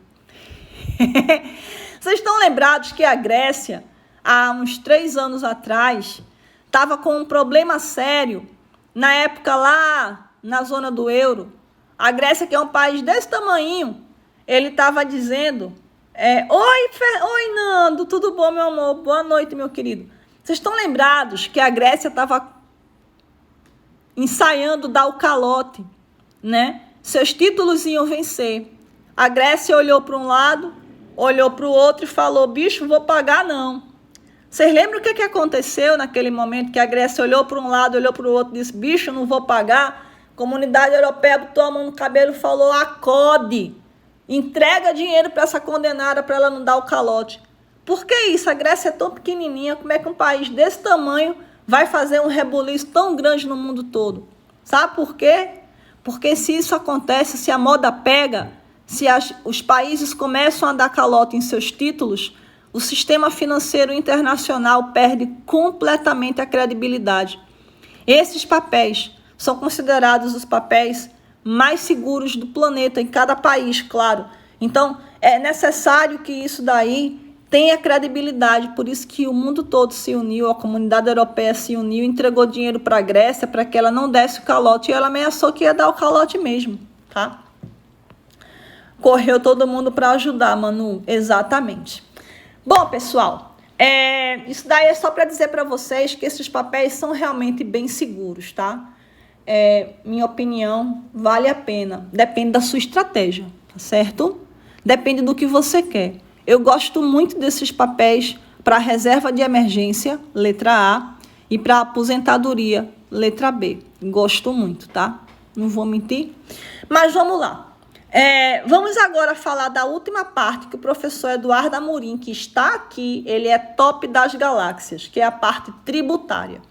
Vocês estão lembrados que a Grécia, há uns 3 anos atrás, estava com um problema sério. Na época lá, na zona do euro, a Grécia, que é um país desse tamanho, ele estava dizendo... Oi, Nando, tudo bom, meu amor? Boa noite, meu querido. Vocês estão lembrados que a Grécia estava ensaiando dar o calote, né? Seus títulos iam vencer. A Grécia olhou para um lado, olhou para o outro e falou, bicho, vou pagar não. Vocês lembram o que aconteceu naquele momento que a Grécia olhou para um lado, olhou para o outro e disse, bicho, não vou pagar? A comunidade europeia botou a mão no cabelo e falou, acode, entrega dinheiro para essa condenada para ela não dar o calote. Por que isso? A Grécia é tão pequenininha, como é que um país desse tamanho vai fazer um rebuliço tão grande no mundo todo? Sabe por quê? Porque se isso acontece, se a moda pega, se os países começam a dar calote em seus títulos, o sistema financeiro internacional perde completamente a credibilidade. Esses papéis são considerados os papéis mais seguros do planeta, em cada país, claro. Então, é necessário que isso daí tenha credibilidade, por isso que o mundo todo se uniu, a comunidade europeia se uniu, entregou dinheiro para a Grécia para que ela não desse o calote, e ela ameaçou que ia dar o calote mesmo, tá? Correu todo mundo para ajudar, Manu, exatamente. Bom, pessoal, isso daí é só para dizer para vocês que esses papéis são realmente bem seguros, tá? Minha opinião, vale a pena, depende da sua estratégia, tá certo? Depende do que você quer. Eu gosto muito desses papéis para reserva de emergência, letra A, e para aposentadoria, letra B. Gosto muito, tá? Não vou mentir. Mas vamos lá. Vamos agora falar da última parte que o professor Eduardo Amorim, que está aqui, ele é top das galáxias, que é a parte tributária.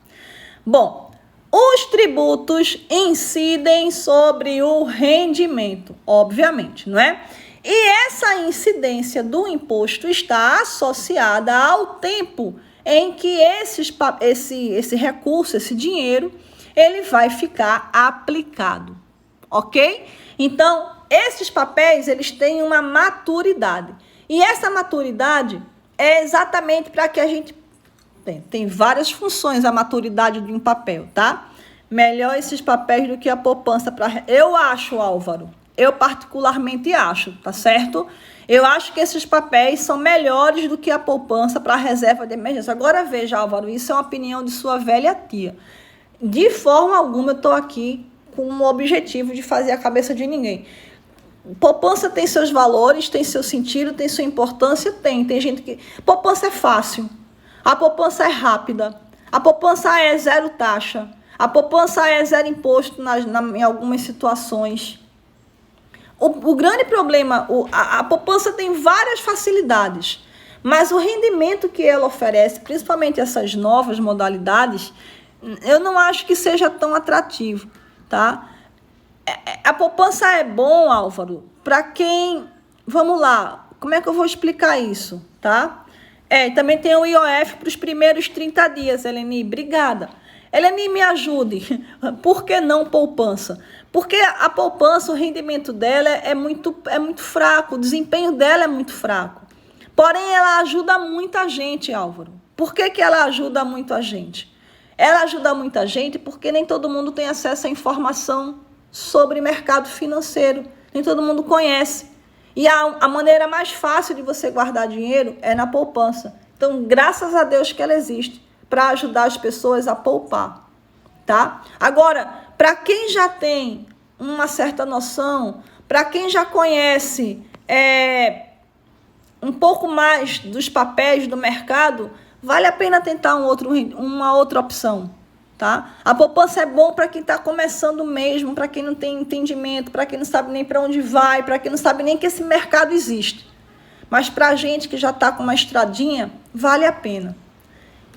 Bom, os tributos incidem sobre o rendimento, obviamente, não é? E essa incidência do imposto está associada ao tempo em que esse recurso, esse dinheiro, ele vai ficar aplicado, ok? Então, esses papéis, eles têm uma maturidade. E essa maturidade é exatamente para que a gente... Tem várias funções a maturidade de um papel, tá? Melhor esses papéis do que a poupança para... Eu acho, Álvaro, eu particularmente acho, tá certo? Eu acho que esses papéis são melhores do que a poupança para reserva de emergência. Agora veja, Álvaro, isso é uma opinião de sua velha tia. De forma alguma eu estou aqui com o objetivo de fazer a cabeça de ninguém. Poupança tem seus valores, tem seu sentido, tem sua importância, tem gente que... Poupança é fácil, a poupança é rápida, a poupança é zero taxa, a poupança é zero imposto em algumas situações. O grande problema, a poupança tem várias facilidades, mas o rendimento que ela oferece, principalmente essas novas modalidades, eu não acho que seja tão atrativo, tá? A poupança é bom, Álvaro, para quem... Vamos lá, como é que eu vou explicar isso, tá? Também tem o IOF para os primeiros 30 dias, Eleni, obrigada. Eleni, me ajude. Por que não poupança? Porque a poupança, o rendimento dela é muito fraco, o desempenho dela é muito fraco. Porém, ela ajuda muita gente, Álvaro. Por que ela ajuda muito a gente? Ela ajuda muita gente porque nem todo mundo tem acesso à informação sobre mercado financeiro. Nem todo mundo conhece. E a maneira mais fácil de você guardar dinheiro é na poupança. Então, graças a Deus que ela existe para ajudar as pessoas a poupar, tá? Agora, para quem já tem uma certa noção, para quem já conhece um pouco mais dos papéis do mercado, vale a pena tentar uma outra opção, tá? A poupança é bom para quem está começando mesmo, para quem não tem entendimento, para quem não sabe nem para onde vai, para quem não sabe nem que esse mercado existe. Mas para a gente que já está com uma estradinha, vale a pena.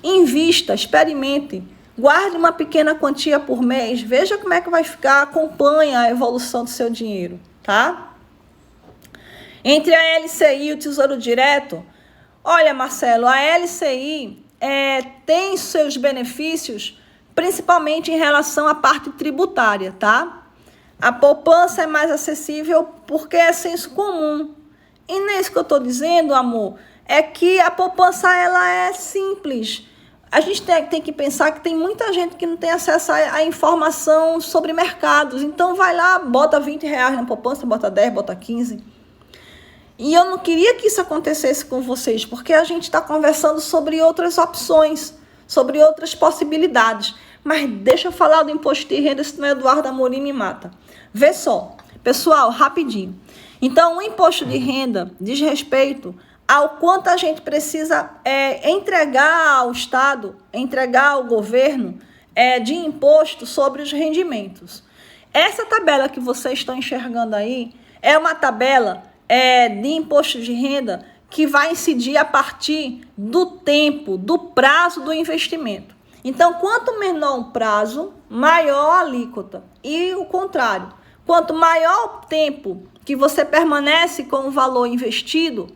Invista, experimente, guarde uma pequena quantia por mês, veja como é que vai ficar, acompanhe a evolução do seu dinheiro, tá? Entre a LCI e o Tesouro Direto, olha, Marcelo, a LCI tem seus benefícios, principalmente em relação à parte tributária, tá? A poupança é mais acessível porque é senso comum. E não é isso que eu estou dizendo, amor, é que a poupança ela é simples. A gente tem que pensar que tem muita gente que não tem acesso à informação sobre mercados. Então, vai lá, bota R$20 na poupança, bota 10, bota 15. E eu não queria que isso acontecesse com vocês, porque a gente está conversando sobre outras opções, sobre outras possibilidades. Mas deixa eu falar do imposto de renda, senão o Eduardo Amorim me mata. Vê só, pessoal, rapidinho. Então, o imposto de renda diz respeito ao quanto a gente precisa entregar ao Estado, entregar ao governo de imposto sobre os rendimentos. Essa tabela que vocês estão enxergando aí é uma tabela de imposto de renda que vai incidir a partir do tempo, do prazo do investimento. Então, quanto menor o prazo, maior a alíquota. E o contrário, quanto maior o tempo que você permanece com o valor investido,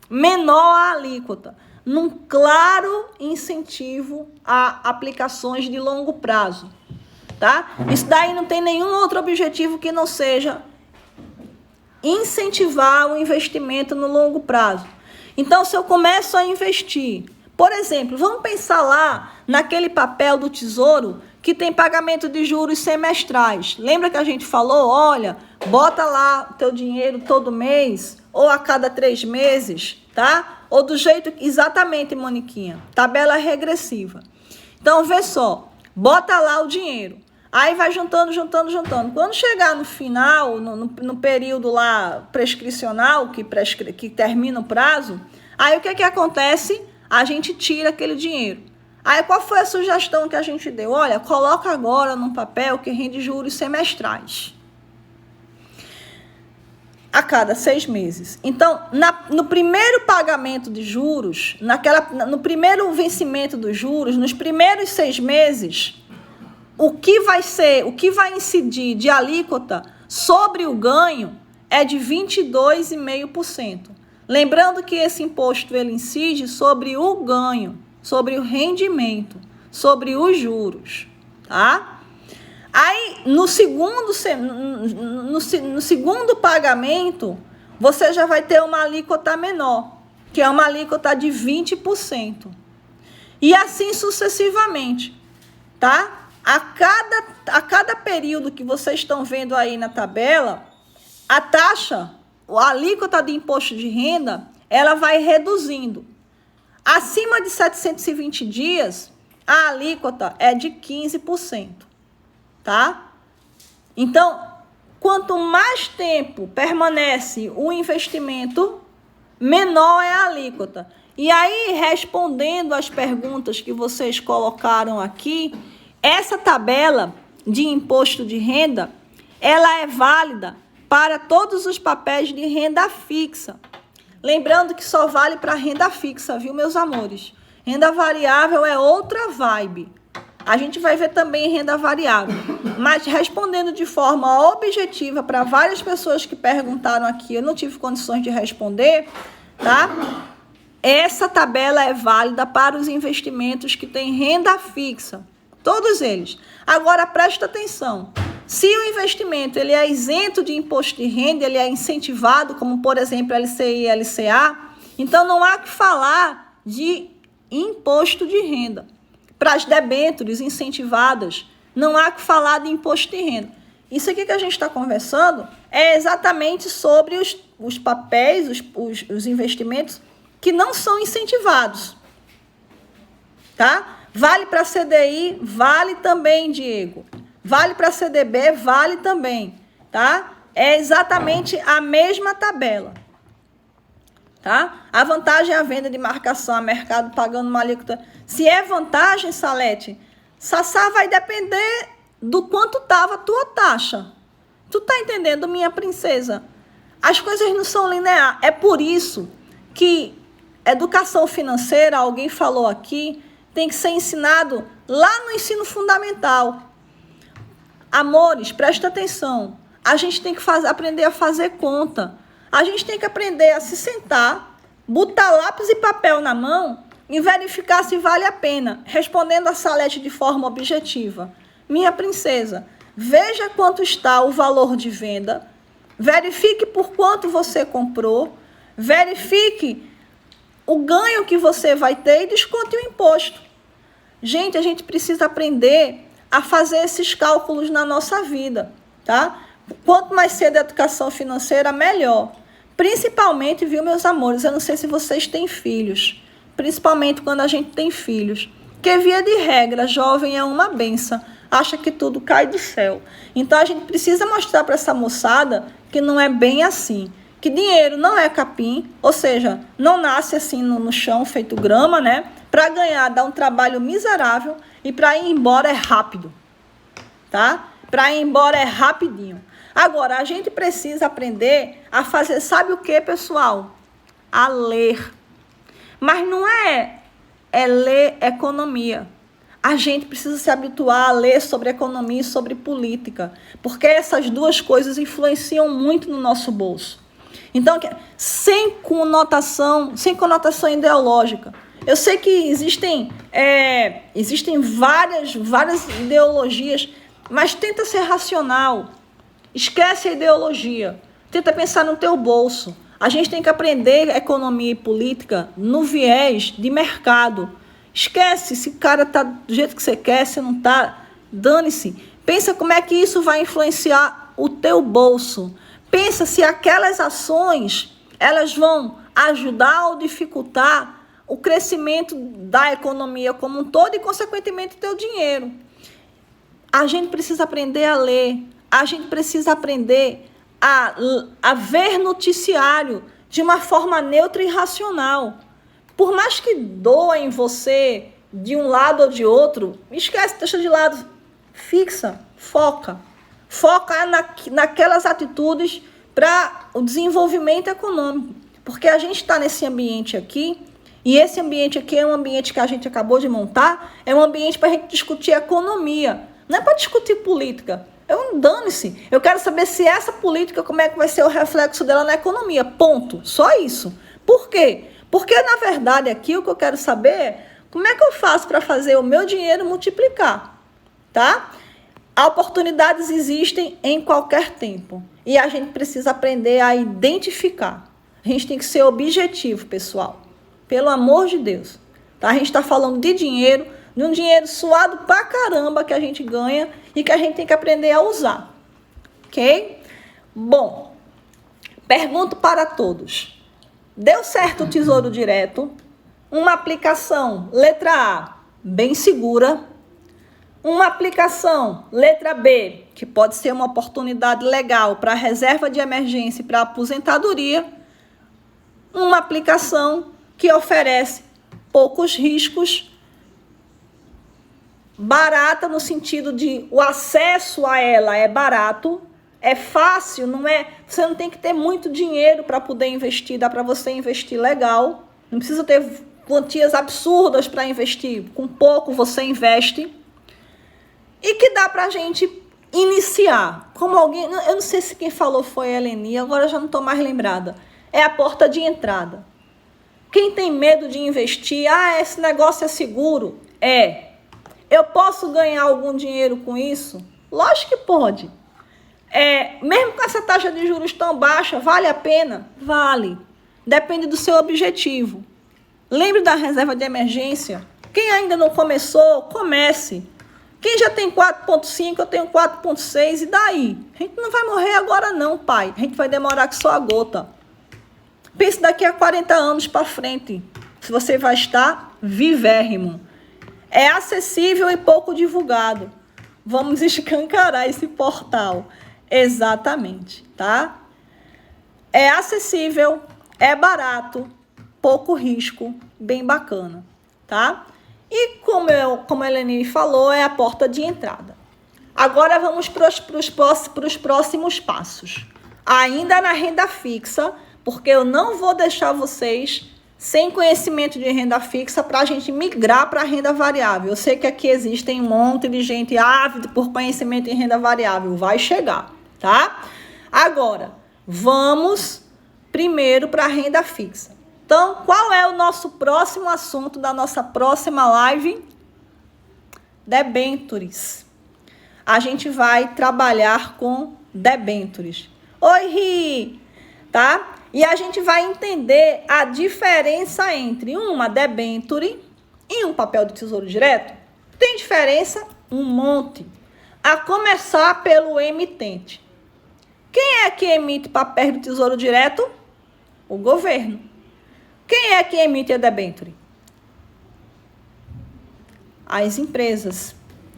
menor a alíquota, num claro incentivo a aplicações de longo prazo, tá? Isso daí não tem nenhum outro objetivo que não seja incentivar o investimento no longo prazo. Então, se eu começo a investir, por exemplo, vamos pensar lá naquele papel do Tesouro que tem pagamento de juros semestrais. Lembra que a gente falou, olha, bota lá o teu dinheiro todo mês ou a cada 3 meses, tá? Ou do jeito... Exatamente, Moniquinha. Tabela regressiva. Então, vê só. Bota lá o dinheiro. Aí vai juntando. Quando chegar no final, no período lá prescricional, que termina o prazo, aí o que acontece? A gente tira aquele dinheiro. Aí qual foi a sugestão que a gente deu? Olha, coloca agora num papel que rende juros semestrais. A cada 6 meses. Então, no primeiro pagamento de juros, no primeiro vencimento dos juros, nos primeiros 6 meses, o que vai incidir de alíquota sobre o ganho é de 22,5%. Lembrando que esse imposto ele incide sobre o ganho, sobre o rendimento, sobre os juros, tá? Aí, no segundo pagamento, você já vai ter uma alíquota menor, que é uma alíquota de 20%. E assim sucessivamente, tá? A cada período que vocês estão vendo aí na tabela, a taxa, a alíquota de imposto de renda, ela vai reduzindo. Acima de 720 dias, a alíquota é de 15%, tá? Então, quanto mais tempo permanece o investimento, menor é a alíquota. E aí, respondendo às perguntas que vocês colocaram aqui, essa tabela de imposto de renda, ela é válida para todos os papéis de renda fixa. Lembrando que só vale para renda fixa, viu, meus amores? Renda variável é outra vibe. A gente vai ver também renda variável. Mas respondendo de forma objetiva para várias pessoas que perguntaram aqui, eu não tive condições de responder, tá? Essa tabela é válida para os investimentos que têm renda fixa. Todos eles. Agora, presta atenção. Se o investimento ele é isento de imposto de renda, ele é incentivado, como, por exemplo, LCI e LCA, então não há que falar de imposto de renda. Para as debêntures incentivadas, não há que falar de imposto de renda. Isso aqui que a gente está conversando é exatamente sobre os papéis, os investimentos que não são incentivados. Tá? Vale para CDI, vale também, Diego. Vale para CDB, vale também, tá? É exatamente a mesma tabela, tá? A vantagem é a venda de marcação a mercado pagando uma alíquota. Se é vantagem, Salete, Sassá, vai depender do quanto estava a tua taxa. Tu tá entendendo, minha princesa? As coisas não são lineares. É por isso que educação financeira, alguém falou aqui, tem que ser ensinado lá no ensino fundamental. Amores, presta atenção. A gente tem que aprender a fazer conta. A gente tem que aprender a se sentar, botar lápis e papel na mão e verificar se vale a pena. Respondendo a Salete de forma objetiva. Minha princesa, veja quanto está o valor de venda, verifique por quanto você comprou, verifique o ganho que você vai ter e desconte o imposto. Gente, a gente precisa aprender a fazer esses cálculos na nossa vida, tá? Quanto mais cedo a educação financeira, melhor. Principalmente, viu, meus amores, eu não sei se vocês têm filhos, principalmente quando a gente tem filhos, que via de regra, jovem é uma benção, acha que tudo cai do céu. Então, a gente precisa mostrar para essa moçada que não é bem assim, que dinheiro não é capim, ou seja, não nasce assim no chão, feito grama, né? Para ganhar, dá um trabalho miserável, e para ir embora é rápido, tá? Para ir embora é rapidinho. Agora, a gente precisa aprender a fazer, sabe o que, pessoal? A ler. Mas não é ler economia. A gente precisa se habituar a ler sobre economia e sobre política, porque essas duas coisas influenciam muito no nosso bolso. Então, sem conotação ideológica. Eu sei que existem várias ideologias, mas tenta ser racional. Esquece a ideologia. Tenta pensar no teu bolso. A gente tem que aprender economia e política no viés de mercado. Esquece se o cara está do jeito que você quer, se não está, dane-se. Pensa como é que isso vai influenciar o teu bolso. Pensa se aquelas ações elas vão ajudar ou dificultar o crescimento da economia como um todo e, consequentemente, o teu dinheiro. A gente precisa aprender a ler, a gente precisa aprender a ver noticiário de uma forma neutra e racional. Por mais que doa em você de um lado ou de outro, esquece, deixa de lado, fixa, foca. Foca naquelas atitudes para o desenvolvimento econômico. Porque a gente está nesse ambiente aqui, e esse ambiente aqui é um ambiente que a gente acabou de montar, é um ambiente para a gente discutir economia, não é para discutir política. Dane-se, eu quero saber se essa política, como é que vai ser o reflexo dela na economia, ponto, só isso. Por quê? Porque, na verdade, aqui o que eu quero saber é como é que eu faço para fazer o meu dinheiro multiplicar, tá? Oportunidades existem em qualquer tempo. E a gente precisa aprender a identificar. A gente tem que ser objetivo, pessoal. Pelo amor de Deus. Tá? A gente está falando de dinheiro dinheiro suado pra caramba que a gente ganha e que a gente tem que aprender a usar. Ok? Bom, pergunto para todos. Deu certo o Tesouro Direto? Uma aplicação, letra A, bem segura. Uma aplicação, letra B, que pode ser uma oportunidade legal para reserva de emergência e para aposentadoria. Uma aplicação que oferece poucos riscos, barata no sentido de o acesso a ela é barato, é fácil, não é? Você não tem que ter muito dinheiro para poder investir, dá para você investir legal, não precisa ter quantias absurdas para investir, com pouco você investe, e que dá para a gente iniciar, como alguém, eu não sei se quem falou foi a Eleni, agora eu já não estou mais lembrada, é a porta de entrada. Quem tem medo de investir, esse negócio é seguro, eu posso ganhar algum dinheiro com isso? Lógico que pode. Mesmo com essa taxa de juros tão baixa, vale a pena? Vale. Depende do seu objetivo. Lembre da reserva de emergência. Quem ainda não começou, comece. Quem já tem 4,5, eu tenho 4,6, e daí? A gente não vai morrer agora não, pai. A gente vai demorar que só a gota. Pense daqui a 40 anos para frente, se você vai estar vivérrimo. É acessível e pouco divulgado. Vamos escancarar esse portal. Exatamente, tá? É acessível, é barato, pouco risco, bem bacana, tá? E como a Eleni falou, é a porta de entrada. Agora vamos para os próximos passos. Ainda na renda fixa, porque eu não vou deixar vocês sem conhecimento de renda fixa para a gente migrar para a renda variável. Eu sei que aqui existem um monte de gente ávida por conhecimento em renda variável. Vai chegar, tá? Agora, vamos primeiro para a renda fixa. Então, qual é o nosso próximo assunto da nossa próxima live? Debêntures. A gente vai trabalhar com debêntures. Oi, Ri! Tá? E a gente vai entender a diferença entre uma debênture e um papel do Tesouro Direto. Tem diferença? Um monte. A começar pelo emitente. Quem é que emite papéis do Tesouro Direto? O governo. Quem é que emite a debênture? As empresas,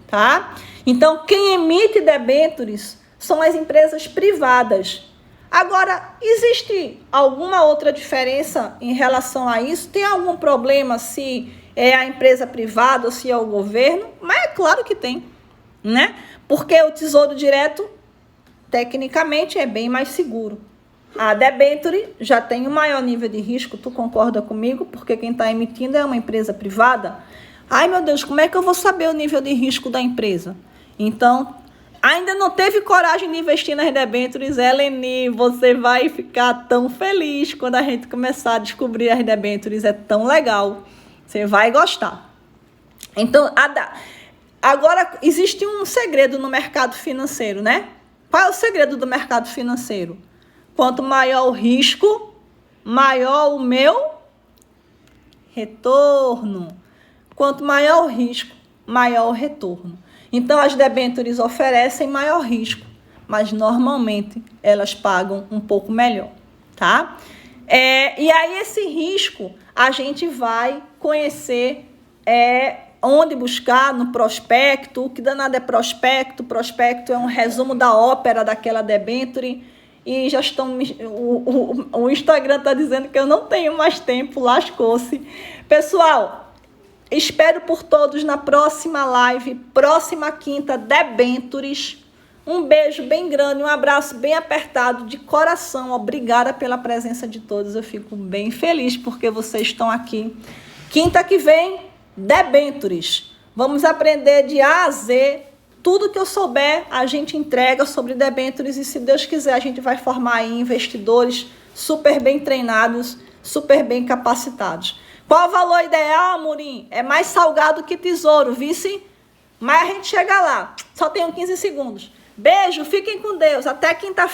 tá? Então, quem emite debêntures são as empresas privadas. Agora, existe alguma outra diferença em relação a isso? Tem algum problema se é a empresa privada ou se é o governo? Mas é claro que tem, né? Porque o Tesouro Direto, tecnicamente, é bem mais seguro. A debênture já tem um maior nível de risco, tu concorda comigo? Porque quem está emitindo é uma empresa privada. Ai, meu Deus, como é que eu vou saber o nível de risco da empresa? Então, ainda não teve coragem de investir nas debêntures, Eleni, você vai ficar tão feliz quando a gente começar a descobrir as debêntures, é tão legal, você vai gostar. Então, agora existe um segredo no mercado financeiro, né? Qual é o segredo do mercado financeiro? Quanto maior o risco, maior o meu retorno. Quanto maior o risco, maior o retorno. Então, as debêntures oferecem maior risco, mas normalmente elas pagam um pouco melhor, tá? E aí, esse risco, a gente vai conhecer onde buscar no prospecto. O que danado é prospecto? Prospecto é um resumo da ópera daquela debênture. E já estão... O Instagram está dizendo que eu não tenho mais tempo, lascou-se. Pessoal, espero por todos na próxima live, próxima quinta, debêntures. Um beijo bem grande, um abraço bem apertado, de coração. Obrigada pela presença de todos. Eu fico bem feliz porque vocês estão aqui. Quinta que vem, debêntures. Vamos aprender de A a Z. Tudo que eu souber, a gente entrega sobre debêntures e, se Deus quiser, a gente vai formar aí investidores super bem treinados, super bem capacitados. Qual o valor ideal, Amorim? É mais salgado que tesouro, vice? Mas a gente chega lá. Só tenho 15 segundos. Beijo, fiquem com Deus. Até quinta-feira.